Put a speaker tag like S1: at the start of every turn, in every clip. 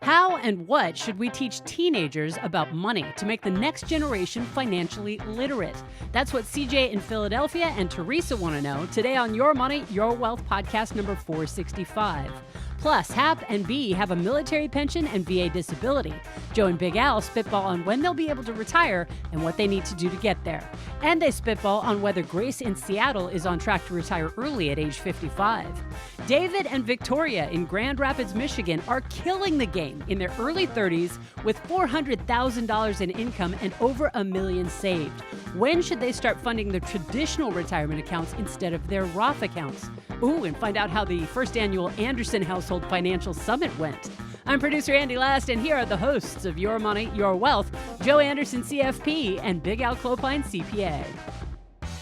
S1: How and what should we teach teenagers about money to make the next generation financially literate? That's what CJ in Philadelphia and Teresa want to know today on Your Money, Your Wealth podcast number 465. Plus, Hap and B have a military pension and VA disability. Joe and Big Al spitball on when they'll be able to retire and what they need to do to get there. And they spitball on whether Grace in Seattle is on track to retire early at age 55. David and Victoria in Grand Rapids, Michigan are killing the game in their early 30s with $400,000 in income and over $1 million saved. When should they start funding their traditional retirement accounts instead of their Roth accounts? Ooh, and find out how the first annual Anderson Household Financial Summit went. I'm producer Andy Last, and here are the hosts of Your Money, Your Wealth, Joe Anderson, CFP, and Big Al Clopine, CPA.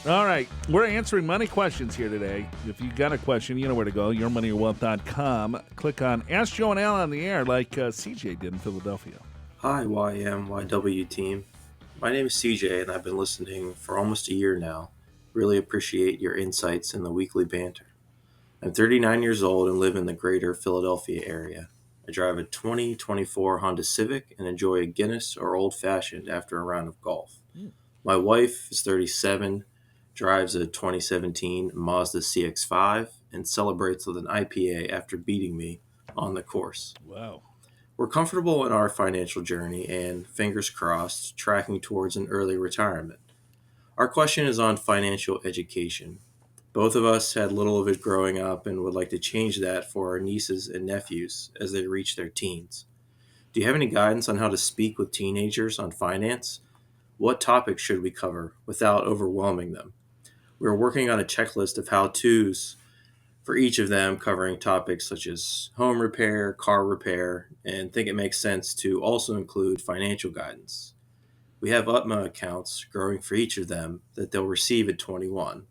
S2: All right, we're answering money questions here today. If you got a question, you know where to go, yourmoneyyourwealth.com. Click on Ask Joe and Al on the air like CJ did in Philadelphia.
S3: Hi, YMYW team. My name is CJ, and I've been listening for almost a year now. Really appreciate your insights in the weekly banter. I'm 39 years old and live in the greater Philadelphia area. I drive a 2024 Honda Civic and enjoy a Guinness or Old Fashioned after a round of golf. My wife is 37, drives a 2017 Mazda CX-5, and celebrates with an IPA after beating me on the course.
S2: Wow.
S3: We're comfortable in our financial journey and, fingers crossed, tracking towards an early retirement. Our question is on financial education. Both of us had little of it growing up and would like to change that for our nieces and nephews as they reach their teens. Do you have any guidance on how to speak with teenagers on finance? What topics should we cover without overwhelming them? We're working on a checklist of how-tos for each of them, covering topics such as home repair, car repair, and think it makes sense to also include financial guidance. We have UTMA accounts growing for each of them that they'll receive at 21.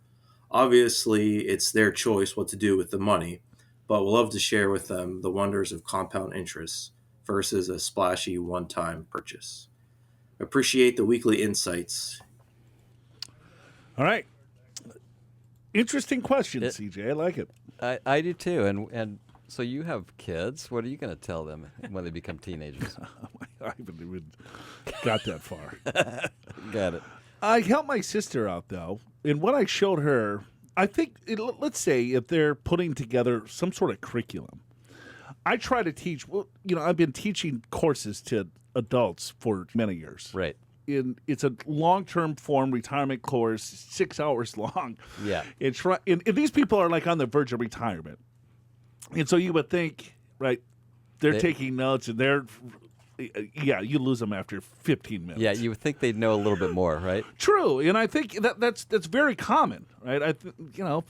S3: Obviously, it's their choice what to do with the money, but we'll love to share with them the wonders of compound interest versus a splashy one-time purchase. Appreciate the weekly insights.
S2: All right. Interesting question, CJ. I like it.
S4: I do too. And so you have kids. What are you going to tell them when they become teenagers?
S2: I haven't even got that far.
S4: Got it.
S2: I helped my sister out, though, and what I showed her, I think, let's say if they're putting together some sort of curriculum, I try to teach, I've been teaching courses to adults for many years.
S4: Right.
S2: It's a long-term form retirement course, 6 hours long.
S4: Yeah.
S2: And these people are like on the verge of retirement. And so you would think, right, they're taking notes and you lose them after 15 minutes.
S4: Yeah, you would think they'd know a little bit more, right?
S2: True, and I think that's very common, right?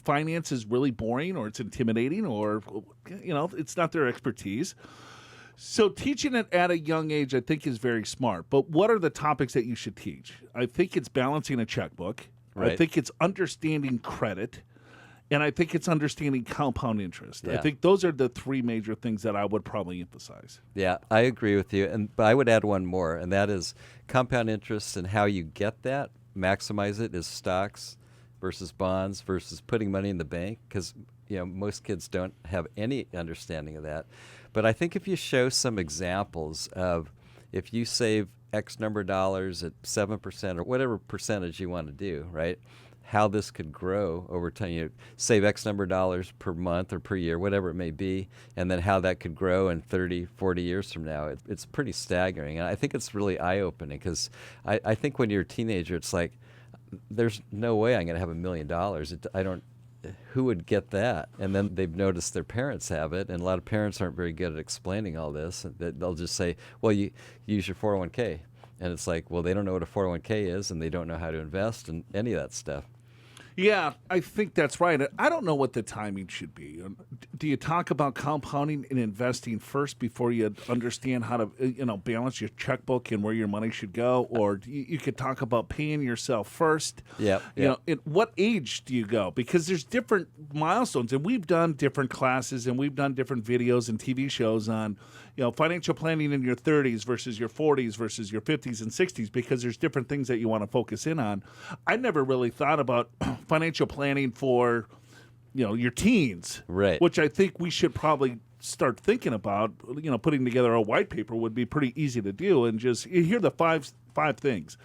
S2: Finance is really boring, or it's intimidating, or it's not their expertise. So teaching it at a young age, I think, is very smart. But what are the topics that you should teach? I think it's balancing a checkbook.
S4: Right.
S2: I think it's understanding credit. And I think it's understanding compound interest.
S4: Yeah.
S2: I think those are the three major things that I would probably emphasize.
S4: Yeah, I agree with you. But I would add one more, and that is compound interest and how you get that, maximize it, is stocks versus bonds versus putting money in the bank, because most kids don't have any understanding of that. But I think if you show some examples of if you save X number of dollars at 7% or whatever percentage you want to do, right, how this could grow over time. You save X number of dollars per month or per year, whatever it may be, and then how that could grow in 30, 40 years from now. It's pretty staggering. And I think it's really eye-opening because I think when you're a teenager, it's like, there's no way I'm going to have $1 million. Who would get that? And then they've noticed their parents have it, and a lot of parents aren't very good at explaining all this. They'll just say, well, you use your 401k. And it's like, well, they don't know what a 401k is, and they don't know how to invest and any of that stuff.
S2: Yeah, I think that's right. I don't know what the timing should be. Do you talk about compounding and investing first before you understand how to, balance your checkbook and where your money should go? Or you could talk about paying yourself first.
S4: Yeah.
S2: At what age do you go? Because there's different milestones, and we've done different classes, and we've done different videos and TV shows on, financial planning in your 30s versus your 40s versus your 50s and 60s, because there's different things that you want to focus in on. I never really thought about financial planning for, your teens,
S4: right?
S2: Which I think we should probably start thinking about, putting together a white paper would be pretty easy to do. And just here are the five things.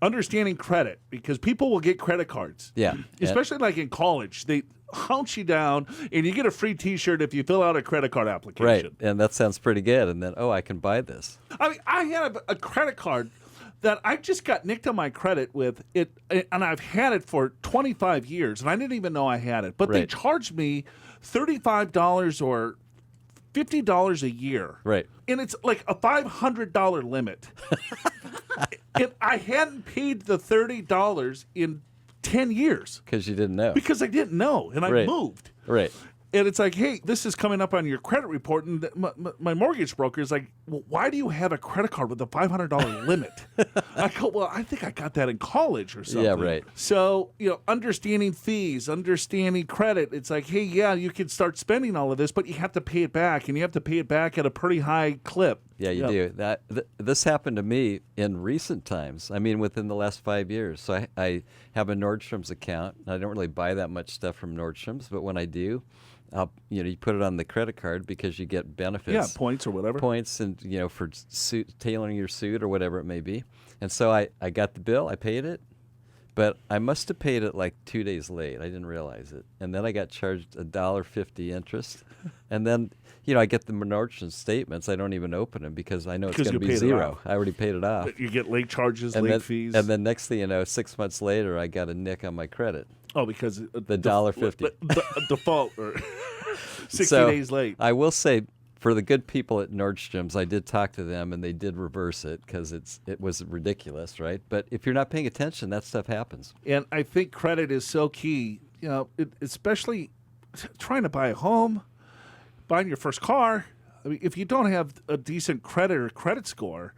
S2: Understanding credit, because people will get credit cards.
S4: Yeah.
S2: Especially like in college. They hunt you down, and you get a free T-shirt if you fill out a credit card application.
S4: Right, and that sounds pretty good. And then, I can buy this.
S2: I mean, I had a credit card that I just got nicked on my credit with it, and I've had it for 25 years, and I didn't even know I had it. But they
S4: Right.
S2: charged me $35 or $50 a year.
S4: Right.
S2: And it's like a $500 limit. And I hadn't paid the $30 in 10 years.
S4: Because you didn't know.
S2: Because I didn't know, and I
S4: Right.
S2: moved.
S4: Right.
S2: And it's like, hey, this is coming up on your credit report. And my mortgage broker is like, well, why do you have a credit card with a $500 limit? I go, well, I think I got that in college or something.
S4: Yeah, right.
S2: So, understanding fees, understanding credit, it's like, hey, yeah, you can start spending all of this, but you have to pay it back, and you have to pay it back at a pretty high clip.
S4: Yeah, you do. This happened to me in recent times. I mean, within the last 5 years. So I have a Nordstrom's account. I don't really buy that much stuff from Nordstrom's, but when I do, you put it on the credit card because you get benefits.
S2: Yeah, points or whatever.
S4: Points and, for tailoring your suit or whatever it may be. And so I got the bill. I paid it. But I must have paid it like 2 days late. I didn't realize it. And then I got charged $1.50 interest. And then, I get the Nordstrom statements. I don't even open them because I know it's going to be zero. I already paid it off.
S2: You get late charges,
S4: and
S2: late
S4: then,
S2: fees.
S4: And then next thing you know, 6 months later, I got a nick on my credit.
S2: Oh, because
S4: the $1.50.
S2: Default or 60
S4: So,
S2: days late.
S4: I will say, for the good people at Nordstrom's, I did talk to them, and they did reverse it because it was ridiculous, right? But if you're not paying attention, that stuff happens.
S2: And I think credit is so key, especially trying to buy a home, buying your first car. I mean, if you don't have a decent credit or credit score,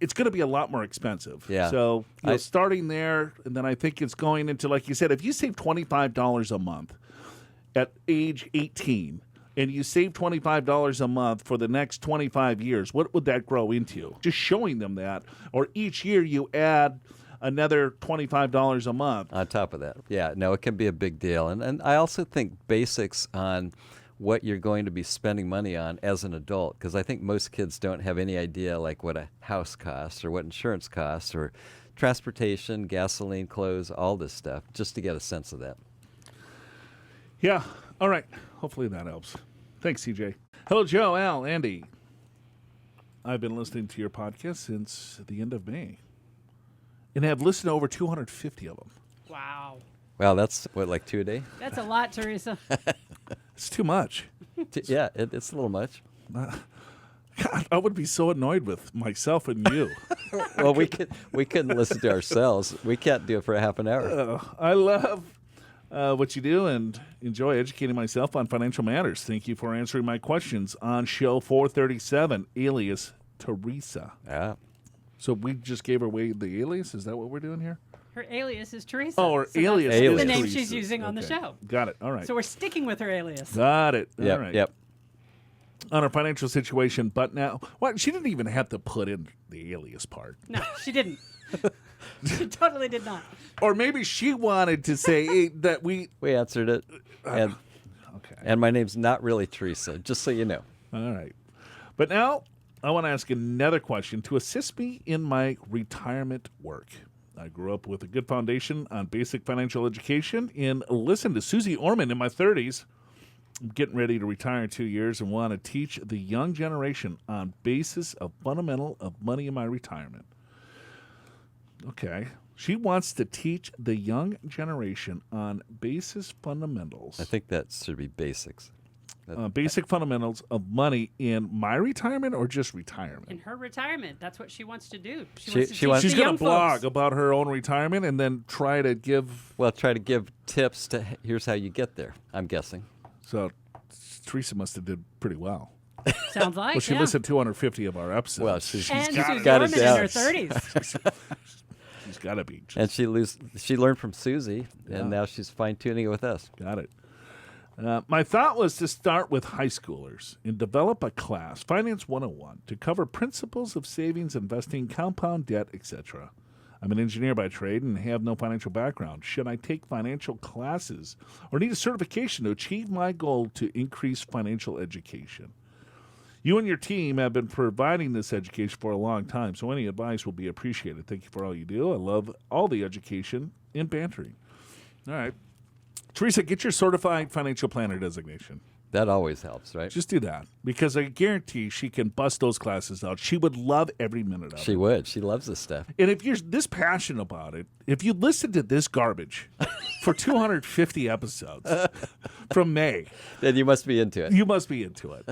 S2: it's going to be a lot more expensive.
S4: Yeah.
S2: So starting there, and then I think it's going into, like you said, if you save $25 a month at age 18, and you save $25 a month for the next 25 years, what would that grow into? Just showing them that. Or each year you add another $25 a month.
S4: On top of that. Yeah, no, it can be a big deal. And I also think basics on what you're going to be spending money on as an adult, because I think most kids don't have any idea like what a house costs or what insurance costs or transportation, gasoline, clothes, all this stuff, just to get a sense of that.
S2: Yeah. All right. Hopefully that helps. Thanks, CJ. Hello, Joe, Al, Andy. I've been listening to your podcast since the end of May and have listened to over 250 of them.
S1: Wow.
S4: Wow, that's what, like 2 a day?
S1: That's a lot, Teresa.
S2: It's too much.
S4: Yeah, it's a little much.
S2: God, I would be so annoyed with myself and you.
S4: Well, we couldn't listen to ourselves. We can't do it for a half an hour.
S2: I love what you do and enjoy educating myself on financial matters. Thank you for answering my questions on show 437, alias Teresa.
S4: Yeah.
S2: So we just gave away the alias? Is that what we're doing here?
S1: Her alias is Teresa.
S2: Oh, her
S1: So
S2: alias
S1: that's
S2: is
S1: the name
S2: Teresa.
S1: she's using on the
S2: Okay.
S1: show.
S2: Got it. All right.
S1: So we're sticking with her alias.
S2: Got it. All right.
S4: Yep.
S2: On her financial situation, but now, she didn't even have to put in the alias part.
S1: No, she didn't. She totally did not.
S2: Or maybe she wanted to say that we...
S4: We answered it. And,
S2: Okay.
S4: and my name's not really Teresa, just so you know.
S2: All right. But now I want to ask another question to assist me in my retirement work. I grew up with a good foundation on basic financial education and listened to Susie Orman in my 30s. I'm getting ready to retire in 2 years and want to teach the young generation on basis of fundamental of money in my retirement. Okay. She wants to teach the young generation on basis fundamentals.
S4: I think that should be basics.
S2: Basic fundamentals of money in my retirement or just retirement?
S1: In her retirement, that's what she wants to do.
S4: She
S1: She
S4: wants-
S1: wants
S2: She's
S1: to teach the
S2: going
S1: young
S2: to blog
S1: folks.
S2: about her own retirement and then try to give...
S4: Well, try to give tips to here's how you get there, I'm guessing.
S2: So Teresa must have did pretty well.
S1: Sounds like,
S2: Well, she
S1: yeah.
S2: listened to 250 of our episodes.
S4: Well, she's
S1: And
S2: got
S1: Susie
S4: got it
S1: Orman in
S4: down.
S1: her 30s.
S2: She's got to be.
S4: And she learned from Susie,
S2: Yeah.
S4: and now she's fine-tuning it with us.
S2: Got it. My thought was to start with high schoolers and develop a class, Finance 101, to cover principles of savings, investing, compound debt, etc. I'm an engineer by trade and have no financial background. Should I take financial classes or need a certification to achieve my goal to increase financial education? You and your team have been providing this education for a long time, so any advice will be appreciated. Thank you for all you do. I love all the education and bantering. All right. Teresa, get your certified financial planner designation.
S4: That always helps, right?
S2: Just do that, because I guarantee she can bust those classes out. She would love every minute of it.
S4: She would. She loves this stuff.
S2: And if you're this passionate about it, if you listen to this garbage for 250 episodes from May,
S4: Then you must be into it.
S2: you must be into it.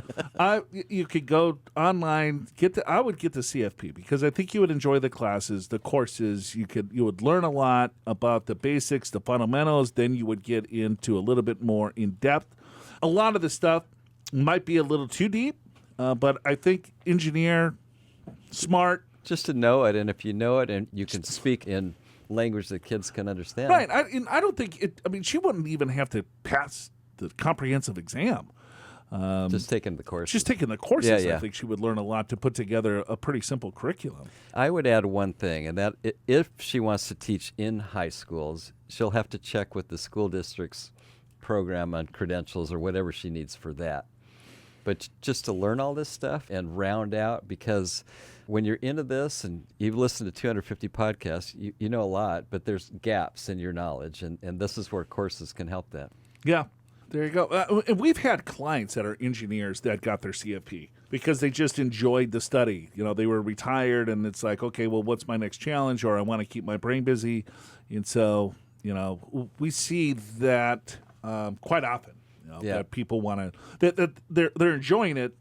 S2: You could go online. I would get the CFP, because I think you would enjoy the classes, the courses. You would learn a lot about the basics, the fundamentals. Then you would get into a little bit more in depth. A lot of the stuff might be a little too deep, but I think engineer, smart.
S4: Just to know it, and if you know it and you can speak in language that kids can understand.
S2: Right. I don't think it. I mean, she wouldn't even have to pass the comprehensive exam.
S4: Just taking the course.
S2: Just taking the courses,
S4: Yeah.
S2: I think she would learn a lot to put together a pretty simple curriculum.
S4: I would add one thing, and that if she wants to teach in high schools, she'll have to check with the school district's program on credentials or whatever she needs for that. But just to learn all this stuff and round out, because when you're into this and you've listened to 250 podcasts, you know a lot, but there's gaps in your knowledge, and this is where courses can help that.
S2: Yeah, there you go. And we've had clients that are engineers that got their CFP because they just enjoyed the study. You know, they were retired, and it's like, okay, well, what's my next challenge? Or I want to keep my brain busy. And so, you know, we see that quite often. You know, that people want to, that they're enjoying it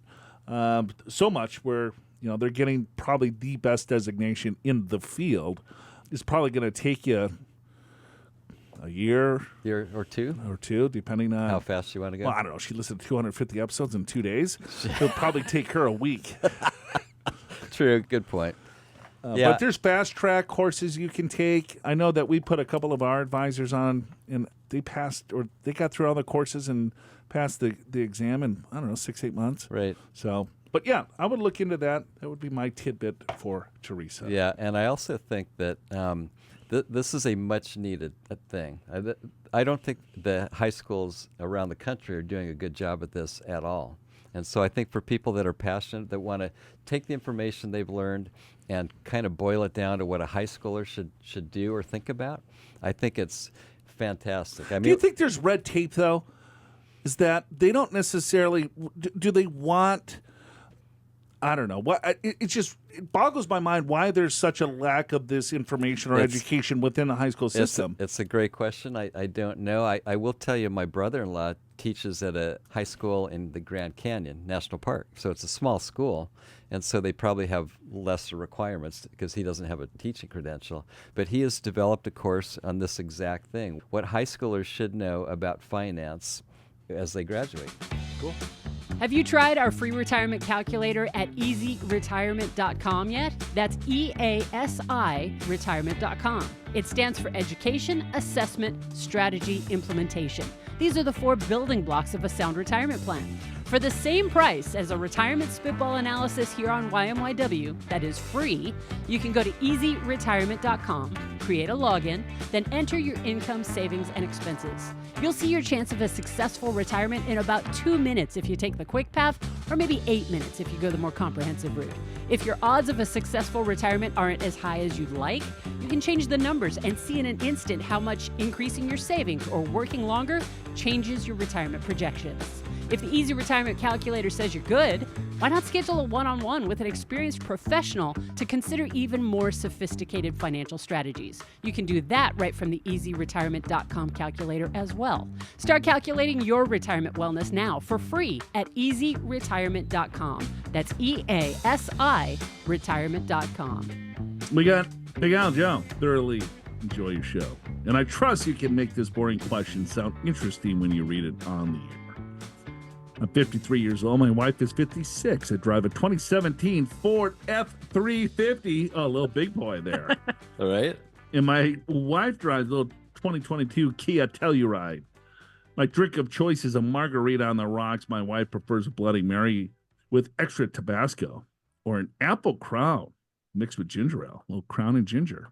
S2: so much where, you know, they're getting probably the best designation in the field. It's probably going to take you a year
S4: or two,
S2: depending on
S4: how fast you want to go.
S2: Well, I don't know. She listened to 250 episodes in 2 days. It'll probably take her a week.
S4: True. Good point.
S2: But there's fast track courses you can take. I know that we put a couple of our advisors on, and they passed, or they got through all the courses and passed the exam in, I don't know, 6-8 months.
S4: Right.
S2: So, but yeah, I would look into that. That would be my tidbit for Teresa.
S4: Yeah, and I also think that this is a much needed thing. I don't think the high schools around the country are doing a good job at this at all. And so I think for people that are passionate, that want to take the information they've learned and kind of boil it down to what a high schooler should do or think about, I think it's fantastic. I mean,
S2: do you think there's red tape, though? Is that they don't necessarily, do they want, I don't know. It boggles my mind why there's such a lack of this information or education within the high school system.
S4: It's a great question. I don't know. I will tell you, my brother-in-law teaches at a high school in the Grand Canyon National Park. So it's a small school, and so they probably have lesser requirements because he doesn't have a teaching credential. But he has developed a course on this exact thing, what high schoolers should know about finance as they graduate.
S2: Cool.
S1: Have you tried our free retirement calculator at easyretirement.com yet? That's EASI retirement.com. It stands for Education, Assessment, Strategy, Implementation. These are the 4 building blocks of a sound retirement plan. For the same price as a retirement spitball analysis here on YMYW, that is free, you can go to easyretirement.com, create a login, then enter your income, savings, and expenses. You'll see your chance of a successful retirement in about 2 minutes if you take the quick path, or maybe 8 minutes if you go the more comprehensive route. If your odds of a successful retirement aren't as high as you'd like, you can change the numbers and see in an instant how much increasing your savings or working longer changes your retirement projections. If the Easy Retirement Calculator says you're good, why not schedule a one-on-one with an experienced professional to consider even more sophisticated financial strategies? You can do that right from the easyretirement.com calculator as well. Start calculating your retirement wellness now for free at easyretirement.com. That's EASI retirement.com.
S2: We got Big Al Joe. Thoroughly enjoy your show. And I trust you can make this boring question sound interesting when you read it on the air. I'm 53 years old. My wife is 56. I drive a 2017 Ford F-350. Oh, a little big boy there.
S4: All right.
S2: And my wife drives a little 2022 Kia Telluride. My drink of choice is a margarita on the rocks. My wife prefers a Bloody Mary with extra Tabasco, or an apple crown mixed with ginger ale, a little crown and ginger.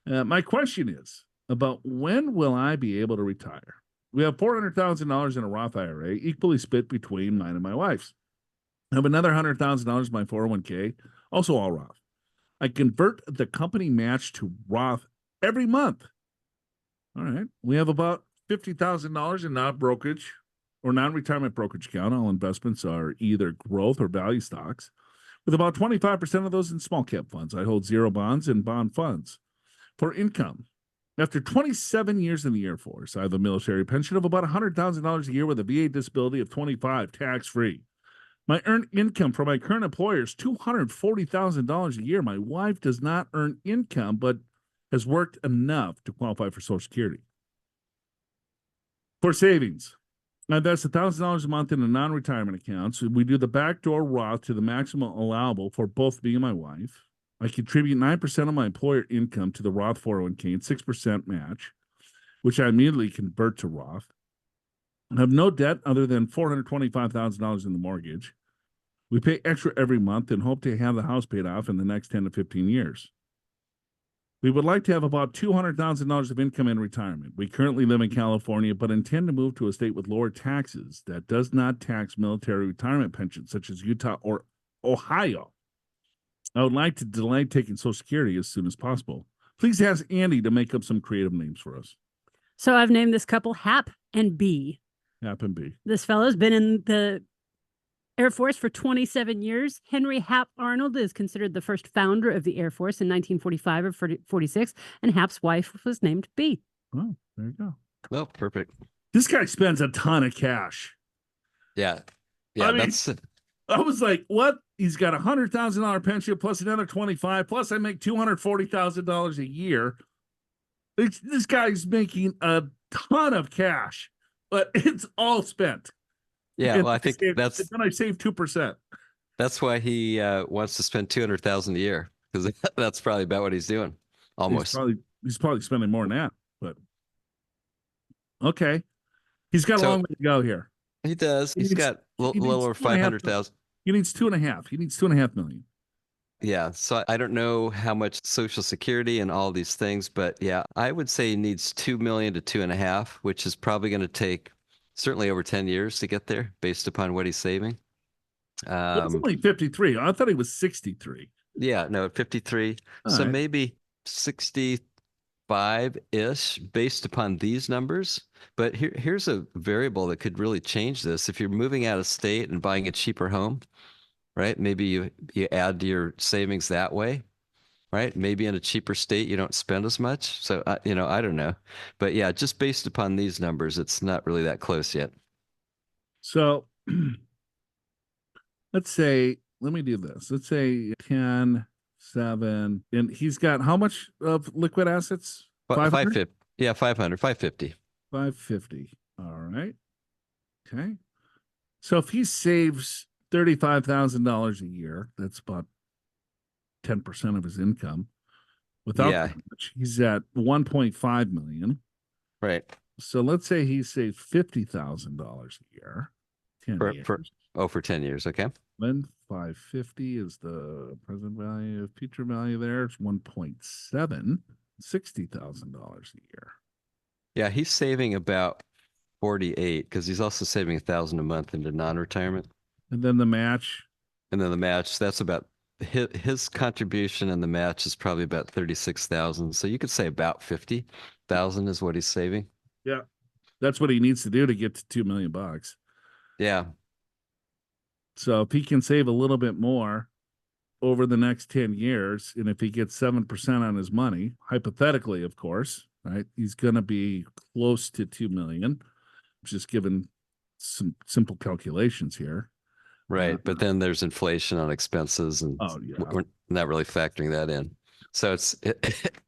S2: My question is about when will I be able to retire? We have $400,000 in a Roth IRA, equally split between mine and my wife's. I have another $100,000 in my 401k, also all Roth. I convert the company match to Roth every month. All right. We have about $50,000 in non-brokerage or non-retirement brokerage account. All investments are either growth or value stocks, with about 25% of those in small cap funds. I hold 0 bonds and bond funds. For income, after 27 years in the Air Force, I have a military pension of about $100,000 a year with a VA disability of $25,000 tax-free. My earned income from my current employer is $240,000 a year. My wife does not earn income, but has worked enough to qualify for Social Security. For savings, I invest $1,000 a month in a non-retirement account. So we do the backdoor Roth to the maximum allowable for both me and my wife. I contribute 9% of my employer income to the Roth 401k and 6% match, which I immediately convert to Roth. I have no debt other than $425,000 in the mortgage. We pay extra every month and hope to have the house paid off in the next 10 to 15 years. We would like to have about $200,000 of income in retirement. We currently live in California, but intend to move to a state with lower taxes that does not tax military retirement pensions, such as Utah or Ohio. I would like to delay taking Social Security as soon as possible. Please ask Andy to make up some creative names for us.
S1: So I've named this couple Hap and B.
S2: Hap and B.
S1: This fellow's been in the Air Force for 27 years. Henry Hap Arnold is considered the first founder of the Air Force in 1945 or 46, and Hap's wife was named B.
S2: Oh, there you go.
S4: Oh, perfect.
S2: This guy spends a ton of cash.
S4: Yeah. Yeah,
S2: I mean,
S4: that's
S2: I was like, what? He's got $100,000 pension plus another 25, plus I make $240,000 a year. This guy's making a ton of cash, but it's all spent.
S4: yeah.
S2: And
S4: Well, I think
S2: then I save 2%.
S4: that's why he wants to spend 200,000 a year, because that's probably about what he's doing. Almost.
S2: He's probably spending more than that, but okay. He's got a long way to go here.
S4: He does. He's got a little over 500,000.
S2: He needs 2.5. He needs 2.5 million.
S4: Yeah. So I don't know how much Social Security and all these things, but yeah, I would say he needs 2 million to 2.5, which is probably going to take certainly over 10 years to get there based upon what he's saving.
S2: It's only 53. I thought he was 63.
S4: Yeah, no, 53. So
S2: right.
S4: maybe 65-ish based upon these numbers. But here's a variable that could really change this. If you're moving out of state and buying a cheaper home, right? Maybe you add to your savings that way, right? Maybe in a cheaper state, you don't spend as much. So, I don't know. But yeah, just based upon these numbers, it's not really that close yet.
S2: So let's say, let me do this. Let's say 10, 7, and he's got how much of liquid assets?
S4: 550. Yeah, 500, 550.
S2: 550. All right. Okay. So if he saves $35,000 a year, that's about 10% of his income. Without that much, he's at 1.5 million.
S4: Right.
S2: So let's say he saved $50,000 a year. 10 years.
S4: For 10 years. Okay.
S2: Then 550 is the present value. Future value there. It's 1.7, $60,000 a year.
S4: Yeah, he's saving about 48 because he's also saving $1,000 a month into non-retirement.
S2: And then the match.
S4: That's about his contribution, and the match is probably about 36,000. So you could say about 50,000 is what he's saving.
S2: Yeah, that's what he needs to do to get to $2 million.
S4: Yeah.
S2: So if he can save a little bit more over the next 10 years, and if he gets 7% on his money, hypothetically, of course, right, he's going to be close to 2 million, just given some simple calculations here.
S4: Right. But then there's inflation on expenses, and we're not really factoring that in. So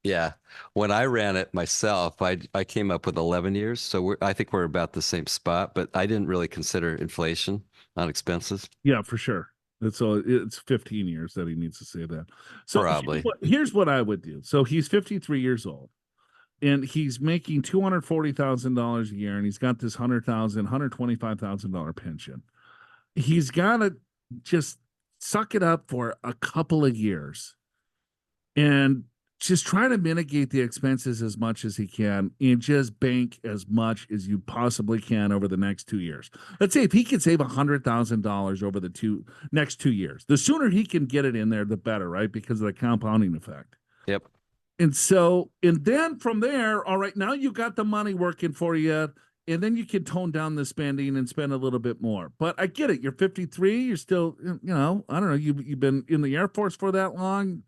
S4: yeah. When I ran it myself, I came up with 11 years. So I think we're about the same spot, but I didn't really consider inflation on expenses.
S2: Yeah, for sure. It's 15 years that he needs to save that. So
S4: probably.
S2: Here's what I would do. So he's 53 years old, and he's making $240,000 a year, and he's got this $125,000 pension. He's got to just suck it up for a couple of years and just try to mitigate the expenses as much as he can and just bank as much as you possibly can over the next 2 years. Let's say if he can save $100,000 over the next 2 years, the sooner he can get it in there, the better, right? Because of the compounding effect.
S4: Yep.
S2: And then from there, all right, now you got the money working for you, and then you can tone down the spending and spend a little bit more. But I get it. You're 53. You're still, I don't know. You've been in the Air Force for that long.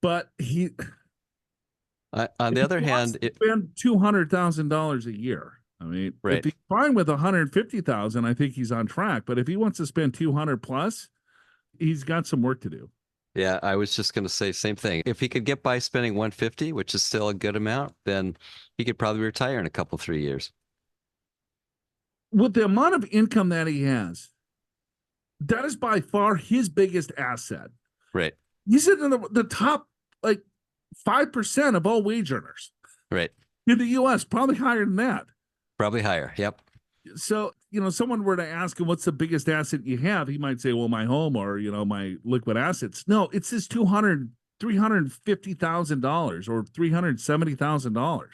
S2: But
S4: On the other hand,
S2: spend $200,000 a year. I mean,
S4: right.
S2: if he's fine with $150,000, I think he's on track. But if he wants to spend 200 plus, he's got some work to do.
S4: Yeah, I was just going to say same thing. If he could get by spending 150, which is still a good amount, then he could probably retire in a couple, 3 years.
S2: With the amount of income that he has, that is by far his biggest asset.
S4: Right.
S2: He's in the top, like, 5% of all wage earners.
S4: Right.
S2: In the U.S., probably higher than that.
S4: Probably higher. Yep.
S2: So, someone were to ask him, what's the biggest asset you have? He might say, well, my home or, my liquid assets. No, it's his $350,000 or $370,000.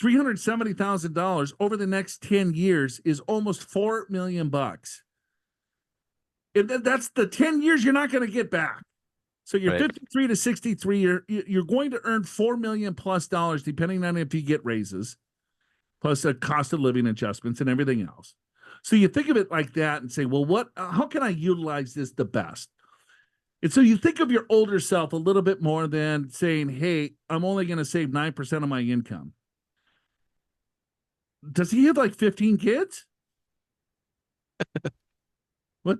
S2: $370,000 over the next 10 years is almost $4 million. And that's the 10 years you're not going to get back. So you're 53 to 63. You're going to earn $4 million plus dollars, depending on if you get raises, plus a cost of living adjustments and everything else. So you think of it like that and say, well, how can I utilize this the best? And so you think of your older self a little bit more than saying, hey, I'm only going to save 9% of my income. Does he have like 15 kids? What?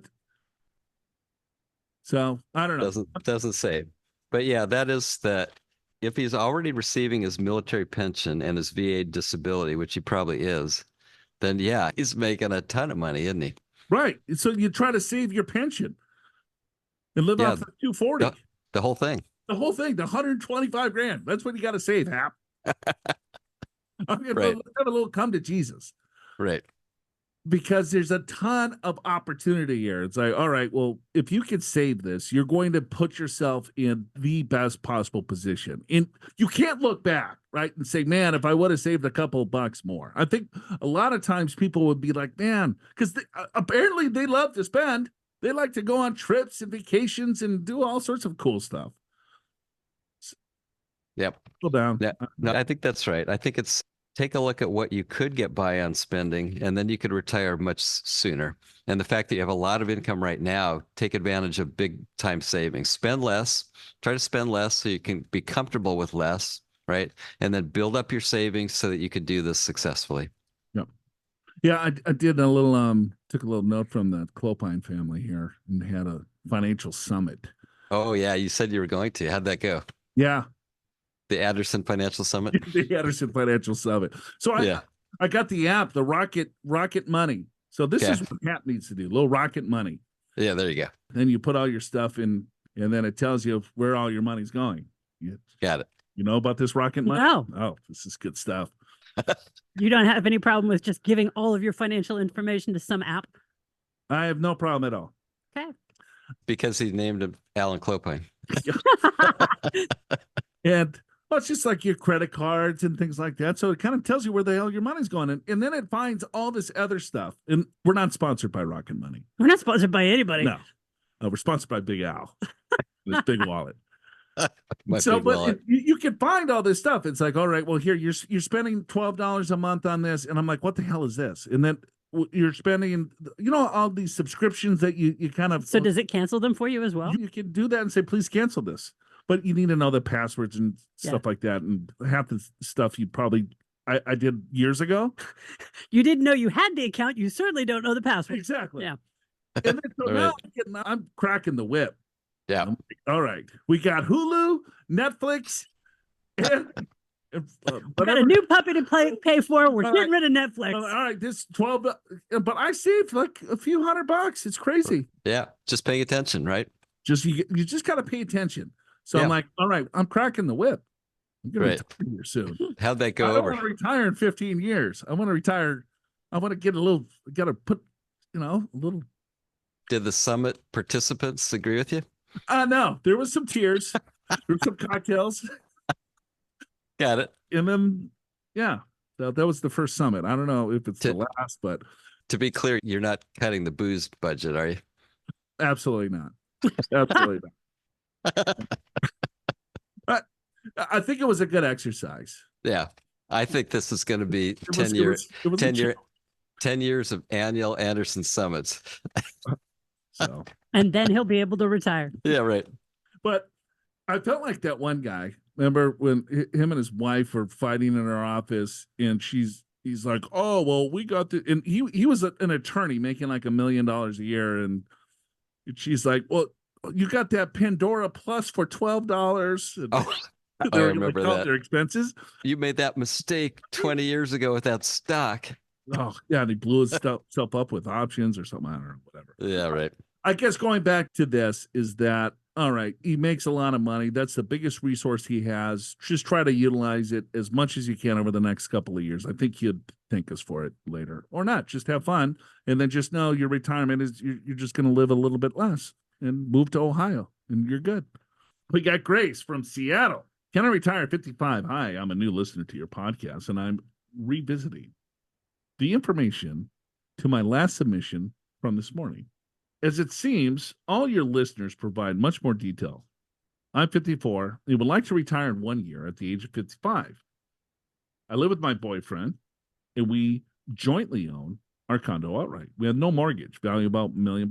S2: So I don't know.
S4: Doesn't say. But yeah, that is that if he's already receiving his military pension and his VA disability, which he probably is, then yeah, he's making a ton of money, isn't he?
S2: Right. So you try to save your pension and live off the 240.
S4: The whole thing.
S2: The whole thing, the 125 grand. That's what you got to save, Hap. Let's have a little come to Jesus.
S4: Right.
S2: Because there's a ton of opportunity here. It's like, all right, well, if you could save this, you're going to put yourself in the best possible position. And you can't look back, right, and say, man, if I would have saved a couple of bucks more. I think a lot of times people would be like, man, because apparently they love to spend. They like to go on trips and vacations and do all sorts of cool stuff.
S4: Yep.
S2: Slow down.
S4: Yeah. No, I think that's right. I think it's take a look at what you could get by on spending, and then you could retire much sooner. And the fact that you have a lot of income right now, take advantage of big time savings. Spend less, try to spend less so you can be comfortable with less, right? And then build up your savings so that you could do this successfully.
S2: Yep. Yeah, I did a little, took a little note from the Clopine family here and had a financial summit.
S4: Oh, yeah. You said you were going to. How'd that go?
S2: Yeah.
S4: The Anderson Financial Summit?
S2: The Anderson Financial Summit. So I got the app, the Rocket Money. So this is what Hap needs to do, little Rocket Money.
S4: Yeah, there you go.
S2: Then you put all your stuff in, and then it tells you where all your money's going.
S4: Got it.
S2: You know about this Rocket Money?
S1: No.
S2: Oh, this is good stuff.
S1: You don't have any problem with just giving all of your financial information to some app?
S2: I have no problem at all.
S1: Okay.
S4: Because he named him Alan Clopine.
S2: And well, it's just like your credit cards and things like that. So it kind of tells you where the hell your money's going. And then it finds all this other stuff. And we're not sponsored by Rocket Money.
S1: We're not sponsored by anybody.
S2: No. We're sponsored by Big Al. His big wallet.
S4: Wallet.
S2: You can find all this stuff. It's like, all right, well, here you're spending $12 a month on this. And I'm like, what the hell is this? And then you're spending, all these subscriptions that you kind of.
S1: So does it cancel them for you as well?
S2: You can do that and say, please cancel this. But you need to know the passwords and stuff like that. And half the stuff I did years ago.
S1: You didn't know you had the account. You certainly don't know the password.
S2: Exactly.
S1: Yeah.
S2: And then, so now I'm cracking the whip.
S4: Yeah.
S2: I'm like, all right. We got Hulu, Netflix, and
S1: we got a new puppy to pay for. We're getting rid of Netflix.
S2: All right. This 12, but I saved like a few $100. It's crazy.
S4: Yeah. Just paying attention, right?
S2: You just got to pay attention. So I'm like, all right, I'm cracking the whip. I'm going to retire here soon.
S4: How'd that go
S2: I
S4: over?
S2: want to retire in 15 years. I want to retire. I want to get got to put, a little.
S4: Did the summit participants agree with you?
S2: No, there was some tears, there were some cocktails,
S4: Got it.
S2: and then yeah, that was the first summit. I don't know if it's the
S4: To,
S2: last, but
S4: to be clear, you're not cutting the booze budget, are you?
S2: absolutely not. Absolutely not. But I think it was a good exercise.
S4: Yeah. I think this is going to be
S2: It was it was it was a
S4: 10 year,
S2: challenge.
S4: 10 years of annual Anderson summits.
S2: So,
S1: And then he'll be able to retire.
S4: Yeah, right.
S2: but I felt like that one guy. Remember when him and his wife were fighting in her office, and he's like, "Oh well, we got the," and he was an attorney making like $1 million a year, and she's like, "Well, you got that Pandora Plus for $12."
S4: Oh, I
S2: They were gonna
S4: remember
S2: count
S4: that.
S2: their expenses.
S4: You made that mistake 20 years ago with that stock.
S2: Oh yeah, and he blew his stuff up with options or something. I don't know, whatever.
S4: Yeah, right.
S2: I guess going back to this is that all right, he makes a lot of money. That's the biggest resource he has. Just try to utilize it as much as you can over the next couple of years. I think he'd thank us for it later. Or not. Just have fun. And then just know your retirement is you're just gonna live a little bit less and move to Ohio and you're good. We got Grace from Seattle. Can I retire at 55? Hi, I'm a new listener to your podcast and I'm revisiting the information to my last submission from this morning. As it seems, all your listeners provide much more detail. I'm 54 and would like to retire in 1 year at the age of 55. I live with my boyfriend and we jointly own our condo outright. We have no mortgage, value about $1 million.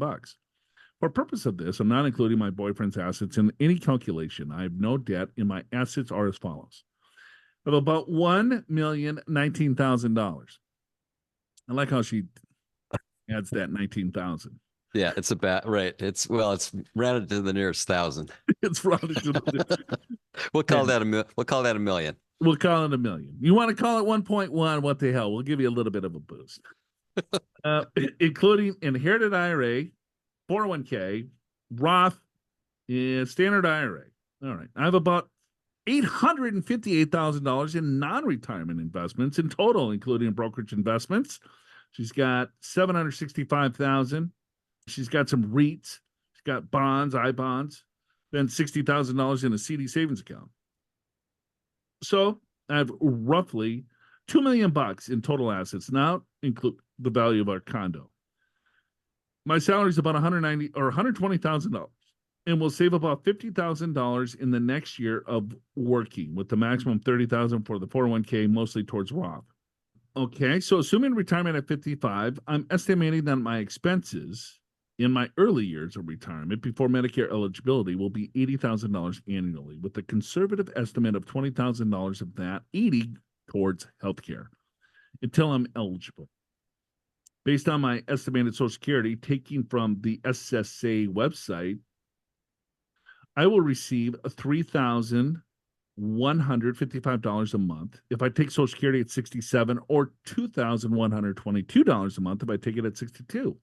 S2: For purpose of this, I'm not including my boyfriend's assets in any calculation. I have no debt and my assets are as follows. I have about $1,019,000. I like how she adds that 19,000.
S4: Yeah, it's about right. It's rounded to the nearest thousand.
S2: It's rounded to the
S4: We'll call that we'll call that $1 million.
S2: We'll call it $1 million. You want to call it 1.1? What the hell? We'll give you a little bit of a boost, including inherited IRA, 401k, Roth, and standard IRA. All right, I have about $858,000 in non-retirement investments in total, including brokerage investments. She's got $765,000. She's got some REITs. She's got bonds, I bonds, then $60,000 in a CD savings account. So I have roughly $2 million in total assets. Now include the value of our condo. My salary is about $190,000 or $120,000, and we'll save about $50,000 in the next year of working, with the maximum $30,000 for the 401k, mostly towards Roth. Okay, so assuming retirement at 55, I'm estimating that my expenses in my early years of retirement before Medicare eligibility will be $80,000 annually, with a conservative estimate of $20,000 of that, 80 towards healthcare until I'm eligible. Based on my estimated Social Security, taking from the SSA website, I will receive $3,155 a month if I take Social Security at 67, or $2,122 a month if I take it at 62.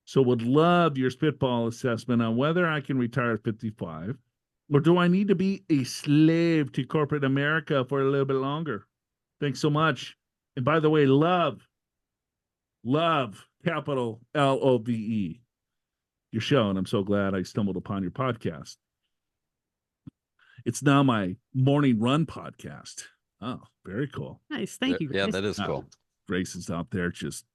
S2: So would love your spitball assessment on whether I can retire at 55, or do I need to be a slave to corporate America for a little bit longer? Thanks so much. And by the way, love, capital LOVE, your show. And I'm so glad I stumbled upon your podcast. It's now my morning run podcast. Oh, very cool.
S1: Nice. Thank you.
S4: Yeah,
S1: Grace.
S4: that is cool.
S2: Grace is out there just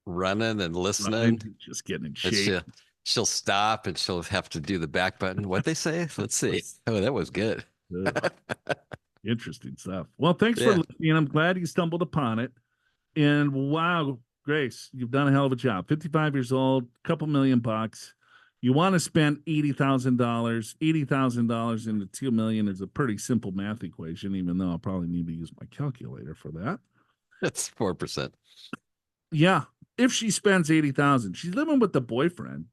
S4: Running and listening.
S2: running, just getting in shape.
S4: She'll stop and she'll have to do the back button. What'd they say? Let's see. Oh, that was good.
S2: Good. Interesting stuff. Well, thanks
S4: Yeah.
S2: for listening. I'm glad you stumbled upon it. And wow, Grace, you've done a hell of a job. 55 years old, couple $1 million. You want to spend $80,000. $80,000 into $2 million is a pretty simple math equation, even though I'll probably need to use my calculator for that.
S4: That's 4%.
S2: Yeah. If she spends 80,000, she's living with the boyfriend.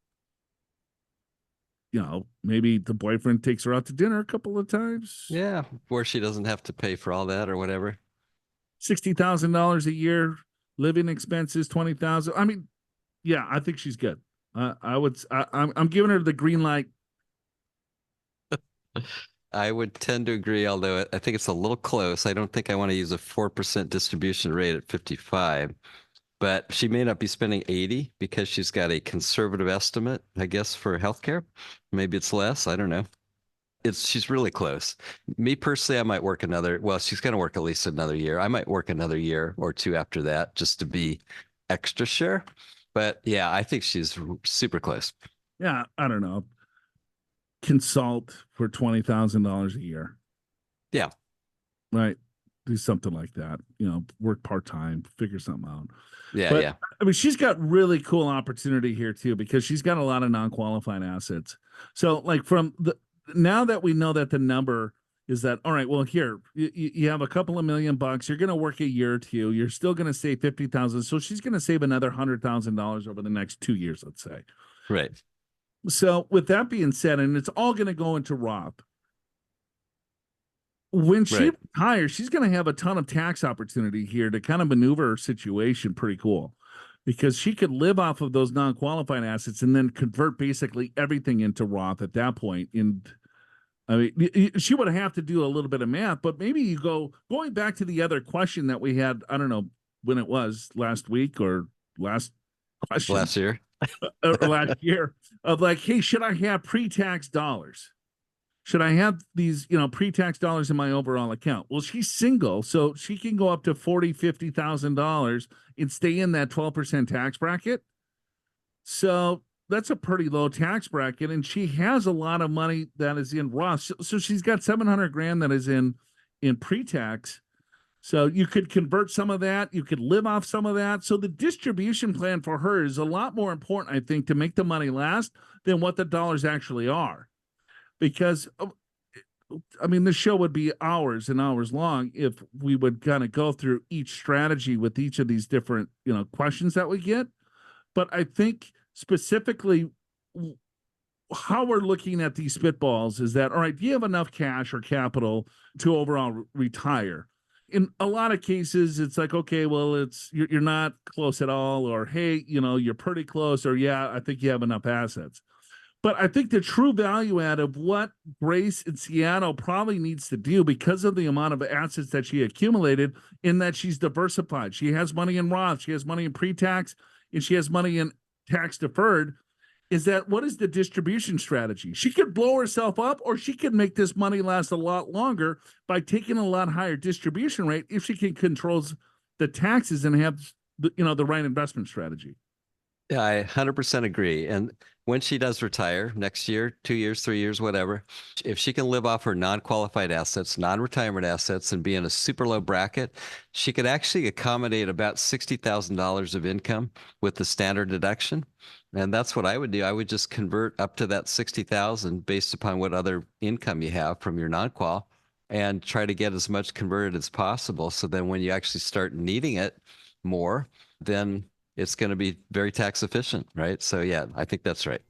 S2: You know, maybe the boyfriend takes her out to dinner a couple of times.
S4: Yeah, where she doesn't have to pay for all that or whatever.
S2: $60,000 a year, living expenses, 20,000. I mean, yeah, I think she's good. I'm giving her the green light.
S4: I would tend to agree, although I think it's a little close. I don't think I want to use a 4% distribution rate at 55. but she may not be spending 80 because she's got a conservative estimate, I guess, for healthcare. Maybe it's less. I don't know. She's really close. Me personally, I might work she's going to work at least another year. I might work another year or two after that just to be extra sure. But yeah, I think she's super close.
S2: Yeah, I don't know. Consult for $20,000 a year.
S4: Yeah.
S2: Right. Do something like that. Work part-time, figure something out.
S4: Yeah,
S2: but,
S4: yeah.
S2: I mean, she's got really cool opportunity here too, because she's got a lot of non-qualified assets. So like now that we know that the number is that, all right, well, here you have a couple of $1,000,000. You're going to work a year or two. You're still going to save 50,000. So she's going to save another $100,000 over the next 2 years, let's say.
S4: Right.
S2: So with that being said, and it's all going to go into Roth. When she retires, she's going to have a ton of tax opportunity here to kind of maneuver her situation pretty cool, because she could live off of those non-qualified assets and then convert basically everything into Roth at that point. And I mean, she would have to do a little bit of math, but maybe going back to the other question that we had, I don't know when it was, last week or last question.
S4: Last year.
S2: Last year, of like, hey, should I have pre-tax dollars? Should I have these, pre-tax dollars in my overall account? Well, she's single, so she can go up to $40,000, $50,000 and stay in that 12% tax bracket. So that's a pretty low tax bracket, and she has a lot of money that is in Roth. So she's got $700,000 that is in pre-tax. So you could convert some of that. You could live off some of that. So the distribution plan for her is a lot more important, I think, to make the money last than what the dollars actually are. Because, I mean, this show would be hours and hours long if we would kind of go through each strategy with each of these different, questions that we get. But I think specifically how we're looking at these spitballs is that, all right, do you have enough cash or capital to overall retire? In a lot of cases, it's like, okay, well, you're not close at all, or, hey, you're pretty close, or, yeah, I think you have enough assets. But I think the true value add of what Grace in Seattle probably needs to do, because of the amount of assets that she accumulated, in that she's diversified. She has money in Roth, she has money in pre-tax, and she has money in tax deferred, is that what is the distribution strategy? She could blow herself up, or she could make this money last a lot longer by taking a lot higher distribution rate if she can control the taxes and have the right investment strategy.
S4: Yeah, I 100% agree. And when she does retire next year, 2 years, 3 years, whatever, if she can live off her non-qualified assets, non-retirement assets, and be in a super low bracket, she could actually accommodate about $60,000 of income with the standard deduction. And that's what I would do. I would just convert up to that 60,000 based upon what other income you have from your non-qual, and try to get as much converted as possible. So then when you actually start needing it more, then it's going to be very tax efficient, right? So yeah, I think that's right.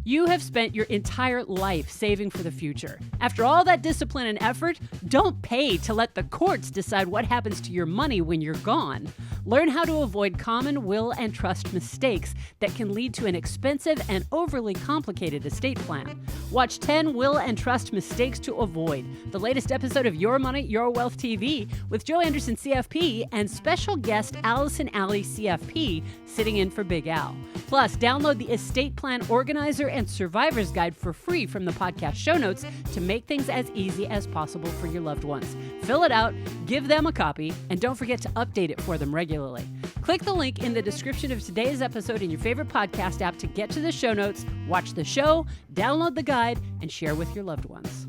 S1: You have spent your entire life saving for the future. After all that discipline and effort, don't pay to let the courts decide what happens to your money when you're gone. Learn how to avoid common will and trust mistakes that can lead to an expensive and overly complicated estate plan. Watch 10 Will and Trust Mistakes to Avoid, the latest episode of Your Money, Your Wealth TV with Joe Anderson CFP and special guest Allison Alley CFP sitting in for Big Al. Plus, download the Estate Plan Organizer and Survivor's Guide for free from the podcast show notes to make things as easy as possible for your loved ones. Fill it out, give them a copy, and don't forget to update it for them regularly. Click the link in the description of today's episode in your favorite podcast app to get to the show notes, watch the show, download the guide, and share with your loved ones.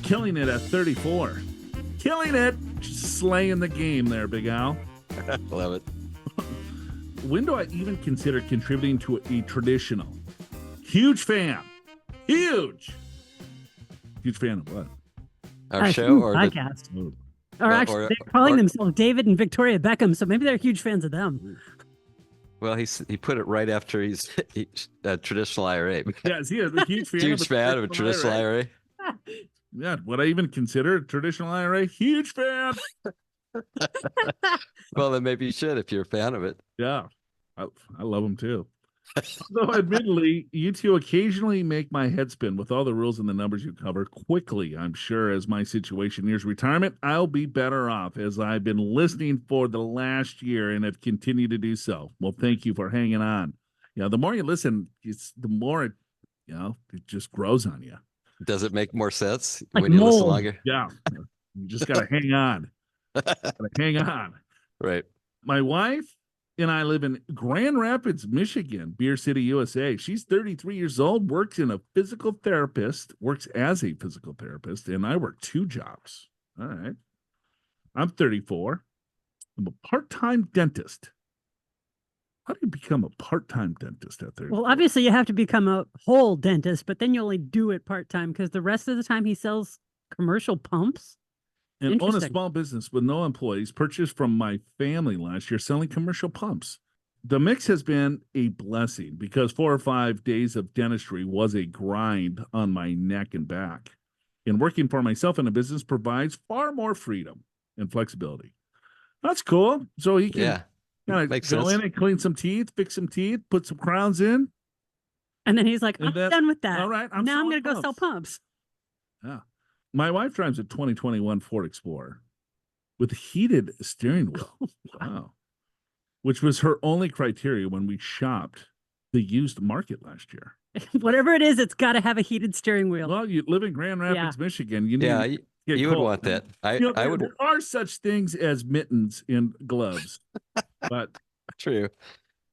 S2: Killing it at 34. Killing it. Just slaying the game there, Big Al.
S4: Love it.
S2: When do I even consider contributing to a traditional? Huge fan. Huge fan of what?
S4: Our show or
S5: podcast.
S2: Oh.
S5: Or actually, they're calling themselves David and Victoria Beckham, so maybe they're huge fans of them.
S4: Well, he put it right after he's a traditional IRA.
S2: Yes, he is a huge fan.
S4: Huge fan of a traditional IRA.
S2: Yeah, would I even consider a traditional IRA? Huge fan.
S4: Well, then maybe you should if you're a fan of it.
S2: Yeah, I love them too. Though admittedly, you two occasionally make my head spin with all the rules and the numbers you cover quickly. I'm sure as my situation nears retirement, I'll be better off as I've been listening for the last year and have continued to do so. Well, thank you for hanging on. The more you listen, the more it just grows on you.
S4: Does it make more sense
S5: Like
S4: when you listen
S5: mold.
S4: longer?
S2: Yeah. You just got to hang on. Gotta hang on.
S4: Right.
S2: My wife and I live in Grand Rapids, Michigan, Beer City, USA. She's 33 years old, works as a physical therapist, and I work 2 jobs. All right. I'm 34. I'm a part-time dentist. How do you become a part-time dentist at 34?
S5: Well, obviously you have to become a whole dentist, but then you only do it part-time because the rest of the time he sells commercial pumps.
S2: And own a
S5: Interesting.
S2: small business with no employees, purchased from my family last year, selling commercial pumps. The mix has been a blessing because 4 or 5 days of dentistry was a grind on my neck and back. And working for myself in a business provides far more freedom and flexibility. That's cool. So he can kind of
S4: Makes
S2: go
S4: sense.
S2: in and clean some teeth, fix some teeth, put some crowns in.
S5: And then he's like,
S2: And
S5: I'm
S2: that-
S5: done with that.
S2: all right, I'm
S5: now I'm
S2: selling
S5: going to go sell
S2: pumps.
S5: pumps.
S2: Yeah. My wife drives a 2021 Ford Explorer with a heated steering wheel. Wow. Which was her only criteria when we shopped the used market last year.
S5: Whatever it is, it's got to have a heated steering wheel.
S2: Well, you live in Grand Rapids, Michigan. You need
S4: Yeah,
S2: to get
S4: you would
S2: cold.
S4: want that. I
S2: there,
S4: would.
S2: there are such things as mittens and gloves, but
S4: True.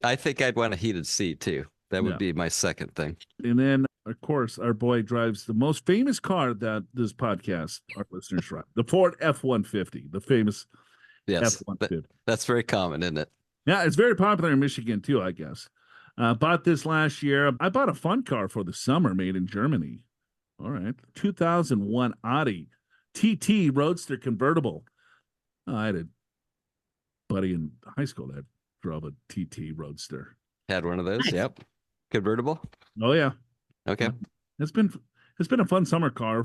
S4: I think I'd want a heated seat too. That would
S2: Yeah.
S4: be my second thing.
S2: and then of course our boy drives the most famous car that this podcast our listeners drive, the Ford F-150, the famous
S4: Yes,
S2: F-150.
S4: that's very common, isn't it?
S2: Yeah, it's very popular in Michigan too, I guess. Bought this last year. I bought a fun car for the summer made in Germany. All right. 2001 Audi TT Roadster convertible. I had a buddy in high school that drove a TT Roadster.
S4: Had one of those.
S5: Nice.
S4: Yep. Convertible.
S2: Oh, yeah.
S4: Okay.
S2: It's been a fun summer car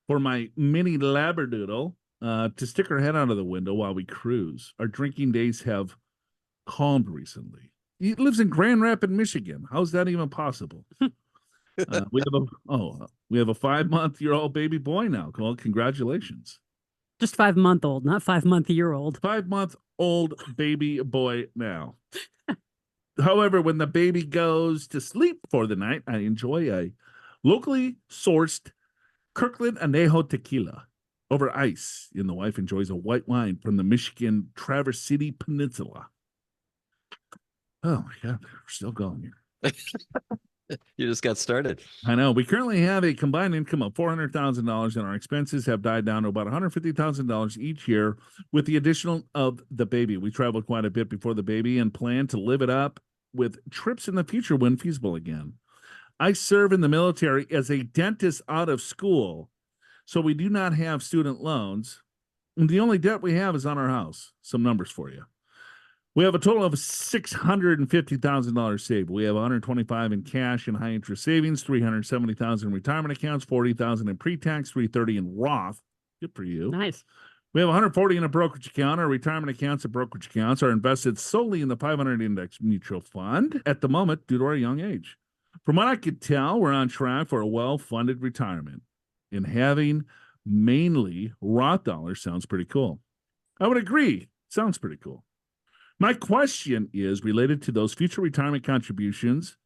S2: for my mini Labradoodle to stick her head out of the window while we cruise. Our drinking days have calmed recently. He lives in Grand Rapids, Michigan. How's that even possible? We have a 5-month-old baby boy now. Well, congratulations.
S5: Just 5-month-old, not 5-month-year-old.
S2: 5-month-old baby boy now. However, when the baby goes to sleep for the night, I enjoy a locally sourced Kirkland Anejo tequila over ice. And the wife enjoys a white wine from the Michigan Traverse City Peninsula. Oh my God, we're still going here.
S4: You just got started.
S2: I know. We currently have a combined income of $400,000, and our expenses have died down to about $150,000 each year with the addition of the baby. We traveled quite a bit before the baby and plan to live it up with trips in the future when feasible again. I serve in the military as a dentist out of school, so we do not have student loans. And the only debt we have is on our house. Some numbers for you. We have a total of $650,000 saved. We have $125,000 in cash and high interest savings, $370,000 in retirement accounts, $40,000 in pre-tax, $330,000 in Roth. Good for you.
S5: Nice.
S2: We have $140,000 in a brokerage account. Our retirement accounts and brokerage accounts are invested solely in the 500 Index Mutual Fund at the moment due to our young age. From what I could tell, we're on track for a well-funded retirement. And having mainly Roth dollars sounds pretty cool. I would agree. Sounds pretty cool. My question is related to those future retirement contributions.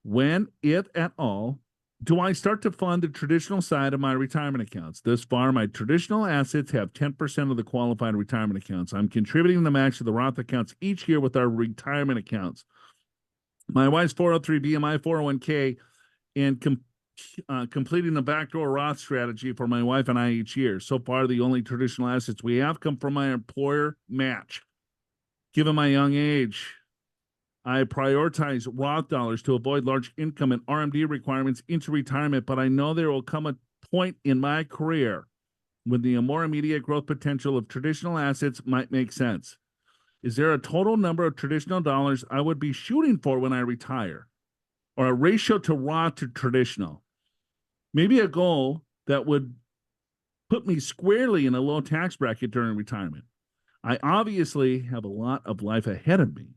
S2: When, if at all, do I start to fund the traditional side of my retirement accounts? Thus far, my traditional assets have 10% of the qualified retirement accounts. I'm contributing the match to the Roth accounts each year with our retirement accounts. My wife's 403B and my 401k, and completing the backdoor Roth strategy for my wife and I each year. So far, the only traditional assets we have come from my employer match. Given my young age, I prioritize Roth dollars to avoid large income and RMD requirements into retirement, but I know there will come a point in my career when the more immediate growth potential of traditional assets might make sense. Is there a total number of traditional dollars I would be shooting for when I retire, or a ratio to Roth to traditional? Maybe a goal that would put me squarely in a low tax bracket during retirement. I obviously have a lot of life ahead of me.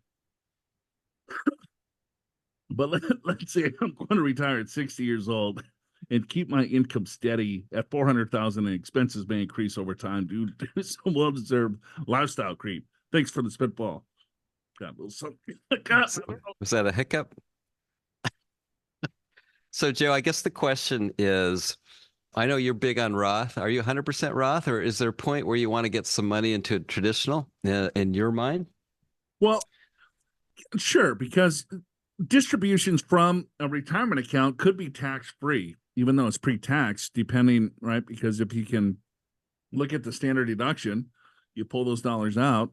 S2: But let's say I'm going to retire at 60 years old and keep my income steady at 400,000 and expenses may increase over time due to some well-deserved lifestyle creep. Thanks for the spitball. Got a little something.
S4: Was that a hiccup? So, Joe, I guess the question is, I know you're big on Roth. Are you 100% Roth, or is there a point where you want to get some money into a traditional in your mind?
S2: Well, sure, because distributions from a retirement account could be tax-free, even though it's pre-tax, depending, right? Because if you can look at the standard deduction, you pull those dollars out,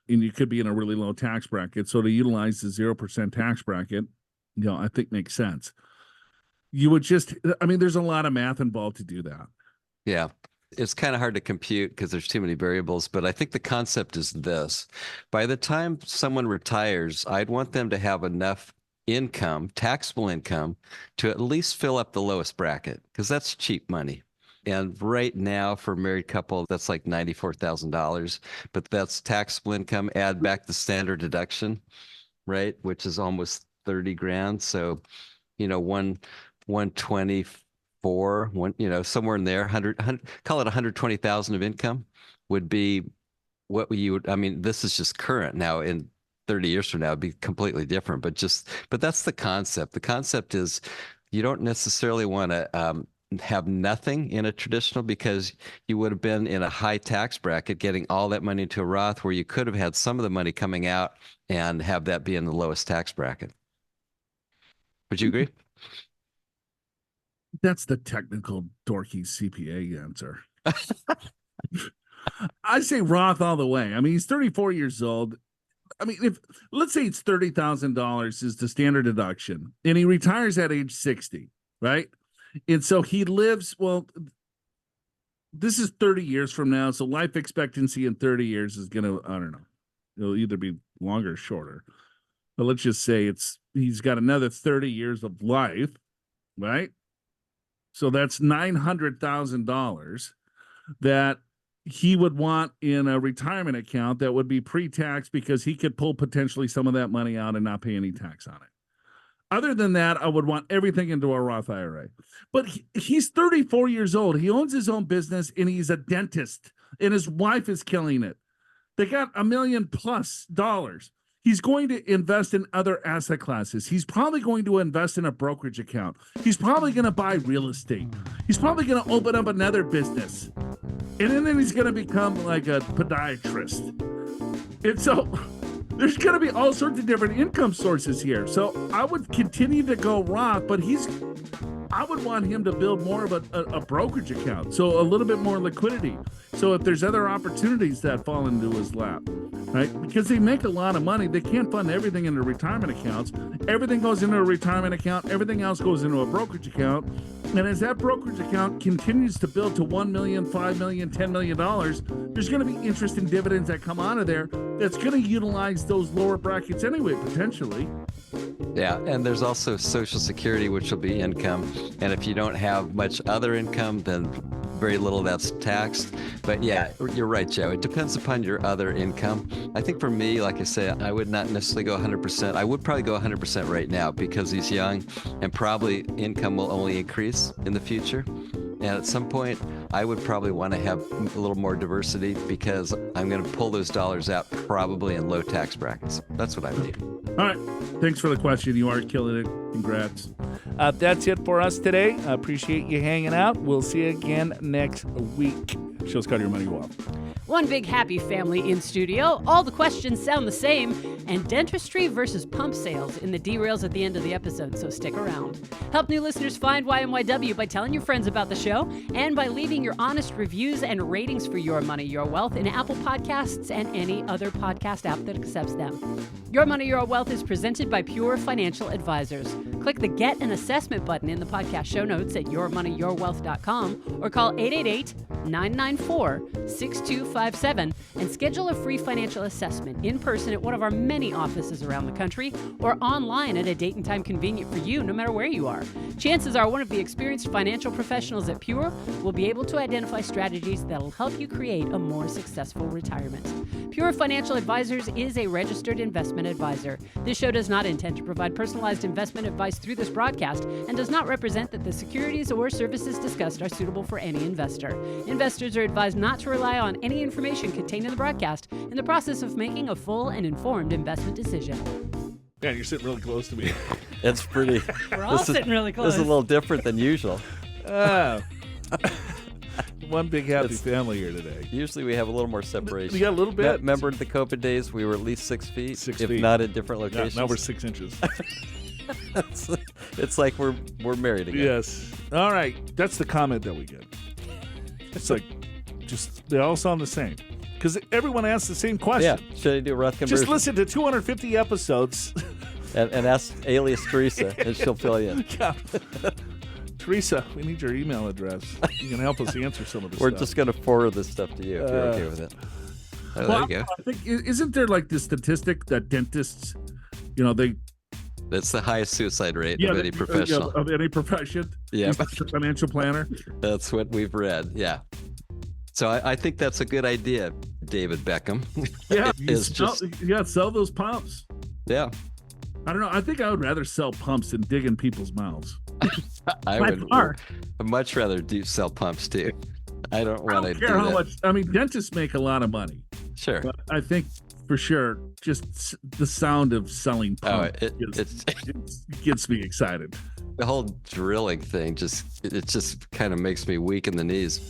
S2: and you could be in a really low tax bracket. So to utilize the 0% tax bracket, I think makes sense. You would there's a lot of math involved to do that.
S4: Yeah. It's kind of hard to compute because there's too many variables, but I think the concept is this. By the time someone retires, I'd want them to have enough income, taxable income, to at least fill up the lowest bracket, because that's cheap money. And right now for a married couple, that's like $94,000, but that's taxable income, add back the standard deduction, right? Which is almost 30 grand. So, 124, somewhere in there, 100, call it 120,000 of income would be what you would, this is just current. Now in 30 years from now, it'd be completely different, but that's the concept. The concept is you don't necessarily want to have nothing in a traditional, because you would have been in a high tax bracket getting all that money into a Roth, where you could have had some of the money coming out and have that be in the lowest tax bracket. Would you agree?
S2: That's the technical dorky CPA answer. I say Roth all the way. He's 34 years old. If let's say it's $30,000 is the standard deduction, and he retires at age 60, right? And so he lives, this is 30 years from now. So life expectancy in 30 years is going to, I don't know, it'll either be longer or shorter. But let's just say he's got another 30 years of life, right? So that's $900,000 that he would want in a retirement account that would be pre-tax, because he could pull potentially some of that money out and not pay any tax on it. Other than that, I would want everything into a Roth IRA. But he's 34 years old. He owns his own business, and he's a dentist, and his wife is killing it. They got $1 million+ dollars. He's going to invest in other asset classes. He's probably going to invest in a brokerage account. He's probably going to buy real estate. He's probably going to open up another business. And then he's going to become like a podiatrist. And so there's going to be all sorts of different income sources here. So I would continue to go Roth, but I would want him to build more of a brokerage account. So a little bit more liquidity. So if there's other opportunities that fall into his lap, right? Because they make a lot of money. They can't fund everything into retirement accounts. Everything goes into a retirement account. Everything else goes into a brokerage account. And as that brokerage account continues to build to $1 million, $5 million, $10 million, there's going to be interest and dividends that come out of there that's going to utilize those lower brackets anyway, potentially.
S4: Yeah, and there's also Social Security, which will be income. And if you don't have much other income, then very little that's taxed. But yeah, you're right, Joe. It depends upon your other income. I think for me, like I say, I would not necessarily go 100%. I would probably go 100% right now, because he's young and probably income will only increase in the future. And at some point, I would probably want to have a little more diversity, because I'm going to pull those dollars out probably in low tax brackets. That's what I would do.
S2: All right. Thanks for the question. You are killing it. Congrats. That's it for us today. I appreciate you hanging out. We'll see you again next week. Show's called Your Money, Your Wealth.
S1: One big happy family in studio. All the questions sound the same. And dentistry versus pump sales in the Derails at the end of the episode, so stick around. Help new listeners find YMYW by telling your friends about the show and by leaving your honest reviews and ratings for Your Money, Your Wealth in Apple Podcasts and any other podcast app that accepts them. Your Money, Your Wealth is presented by Pure Financial Advisors. Click the Get an Assessment button in the podcast show notes at yourmoneyyourwealth.com or call 888-994-6255 857 and schedule a free financial assessment in person at one of our many offices around the country or online at a date and time convenient for you, no matter where you are. Chances are one of the experienced financial professionals at Pure will be able to identify strategies that'll help you create a more successful retirement. Pure Financial Advisors is a registered investment advisor. This show does not intend to provide personalized investment advice through this broadcast and does not represent that the securities or services discussed are suitable for any investor. Investors are advised not to rely on any information contained in the broadcast in the process of making a full and informed investment decision.
S2: Yeah, you're sitting really close to me.
S4: It's pretty.
S5: We're all sitting really close.
S4: This is a little different than usual.
S2: One big happy family here today.
S4: Usually we have a little more separation.
S2: We got a little bit.
S4: Remember the COVID days, we were at least 6 feet,
S2: 6
S4: if
S2: feet.
S4: not in different locations.
S2: Now we're 6 inches.
S4: It's like we're married again.
S2: Yes. All right. That's the comment that we get. It's like, just, they all sound the same. Because everyone asks the same question.
S4: Yeah. Should I do a rough conversion?
S2: Just listen to 250 episodes.
S4: and ask alias Teresa, and she'll fill you in.
S2: Yeah. Teresa, we need your email address. You can help us answer some of this
S4: We're
S2: stuff.
S4: just going to forward this stuff to you if you're okay with it.
S6: Oh,
S2: Well,
S6: there you go.
S2: I think, isn't there like this statistic that dentists, they
S6: That's the highest suicide rate of any professional.
S2: of any profession?
S6: Yeah.
S2: Financial planner.
S6: That's what we've read. Yeah. So I think that's a good idea, David Beckham.
S2: Yeah,
S6: It's just,
S2: sell those pumps.
S6: yeah.
S2: I don't know. I think I would rather sell pumps than dig in people's mouths.
S6: I
S5: By
S6: would
S5: far.
S6: much rather sell pumps too. I don't
S2: I
S6: want to
S2: don't
S6: do
S2: care how
S6: that.
S2: much. I mean, dentists make a lot of money,
S6: Sure.
S2: but I think for sure, just the sound of selling
S6: Oh,
S2: pumps
S6: it's
S2: gets me excited.
S6: the whole drilling thing. It just kind of makes me weak in the knees.